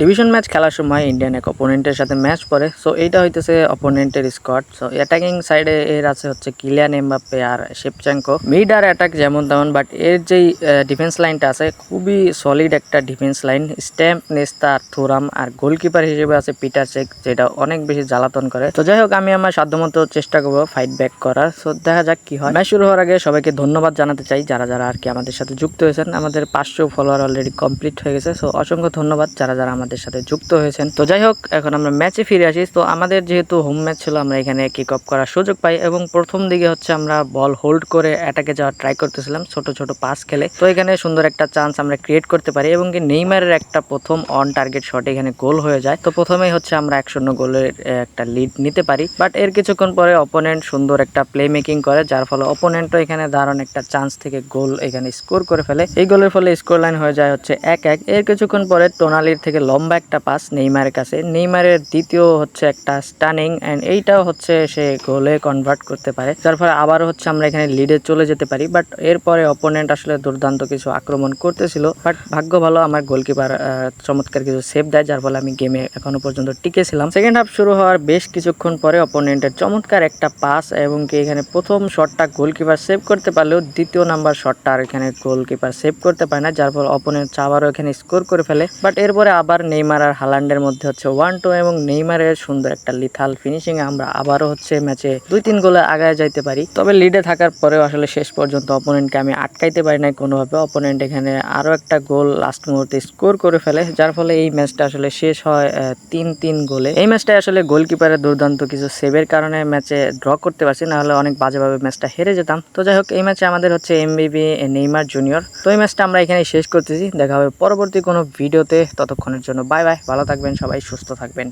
Division match খেলার সময় Indian এক অপোনেন্টের সাথে ম্যাচ পড়ে। সো এইটা হইতেছে অপোনেন্টের স্কোয়াড। সো অ্যাটাকিং সাইডে এর আছে হচ্ছে কিলিয়ান এমবাপ্পে আর শেভচেঙ্কো। মিড আর অ্যাটাক যেমন তেমন, বাট এর যেই ডিফেন্স লাইনটা আছে খুবই সলিড একটা ডিফেন্স লাইন। স্ট্যাম্প, নেস্তা আর থুরাম, আর গোলকিপার হিসেবে আছে পিটার চেক, যেটা অনেক বেশি জ্বালাতন করে। তো যাই হোক, আমি আমার সাধ্যমতো চেষ্টা করবো ফাইট ব্যাক করার। সো দেখা যাক কি হয়। ম্যাচ শুরু হওয়ার আগে সবাইকে ধন্যবাদ জানাতে চাই যারা যারা আর কি আমাদের সাথে যুক্ত হয়েছেন। আমাদের 500 ফলোয়ার অলরেডি কমপ্লিট হয়ে গেছে। সো অসংখ্য ধন্যবাদ যারা যারা আমাদের সাথে যুক্ত হয়েছেন। তো যাই হোক, এখন আমরা ম্যাচে ফিরে আসি। তো আমাদের যেহেতু হোম ম্যাচ ছিল, আমরা এখানে কিক অফ করার সুযোগ পাই এবং প্রথম দিকে হচ্ছে আমরা বল হোল্ড করে অ্যাটাকে যাওয়ার ট্রাই করতেছিলাম, ছোট ছোট পাস খেলে। তো এখানে সুন্দর একটা চান্স আমরা ক্রিয়েট করতে পারি এবং কি নেইমারের একটা প্রথম অন টার্গেট শট এখানে গোল হয়ে যায়। তো প্রথমেই হচ্ছে আমরা 1-0 গোলের একটা লিড নিতে পারি। বাট এর কিছুক্ষণ পরে অপোনেন্ট সুন্দর একটা প্লে মেকিং করে, যার ফলে অপোনেন্টও এখানে দারুণ একটা চান্স থেকে গোল এখানে স্কোর করে ফেলে। এই গোলের ফলে স্কোর লাইন হয়ে যায় হচ্ছে 1-1। এর কিছুক্ষণ পরে টোনালির থেকে লম্বা একটা পাস নেইমারের কাছে, নেইমারের দ্বিতীয় হচ্ছে একটা স্টানিং, এন্ড এইটাও হচ্ছে সে গোলে কনভার্ট করতে পারে, যার ফলে আবারও হচ্ছে আমরা এখানে লিডে চলে যেতে পারি। বাট এরপরে অপোনেন্ট আসলে দুর্দান্ত কিছু আক্রমণ করতেছিল, বাট ভাগ্য ভালো আমার গোলকিপার চমৎকার কিছু সেভ দেয়, যার ফলে আমি গেমে এখনো পর্যন্ত টিকেছিলাম। সেকেন্ড হাফ শুরু হওয়ার বেশ কিছুক্ষণ পরে অপোনেন্টের চমৎকার একটা পাস এবং কি এখানে প্রথম শটটা গোলকিপার সেভ করতে পারলেও দ্বিতীয় নাম্বার শটটা আর এখানে গোলকিপার সেভ করতে পারে না, যার ফলে অপোনেন্ট আবারও এখানে স্কোর করে ফেলে। বাট এরপরে আবার নেইমার আর হালান্ডের মধ্যে হচ্ছে 1-2 এবং নেইমারের সুন্দর একটা লিথাল ফিনিশিং আমরা আবারও হচ্ছে ম্যাচে 2-3 গোলে আগায় যাইতে পারি। তবে লিডে থাকার পরেও আসলে শেষ পর্যন্ত অপোনেন্টকে আমি আটকাইতে পারি নাই কোনোভাবে। অপোনেন্ট এখানে আরো একটা গোল লাস্ট মুহূর্তে স্কোর করে ফেলে, যার ফলে এই ম্যাচটা আসলে শেষ হয় 3-3 গোলে। এই ম্যাচটা আসলে গোলকিপারের দুর্দান্ত কিছু সেভের কারণে ম্যাচে ড্র করতে পারছি, না হলে অনেক বাজেভাবে ম্যাচটা হেরে যেতাম। তো যাই হোক, এই ম্যাচে আমাদের হচ্ছে এমভিপি নেইমার জুনিয়র। তো এই ম্যাচটা আমরা এখানে শেষ করতেছি। দেখা হবে পরবর্তী কোনো ভিডিওতে। ততক্ষণের জন্য বাই বাই, ভালো থাকবেন সবাই, সুস্থ থাকবেন।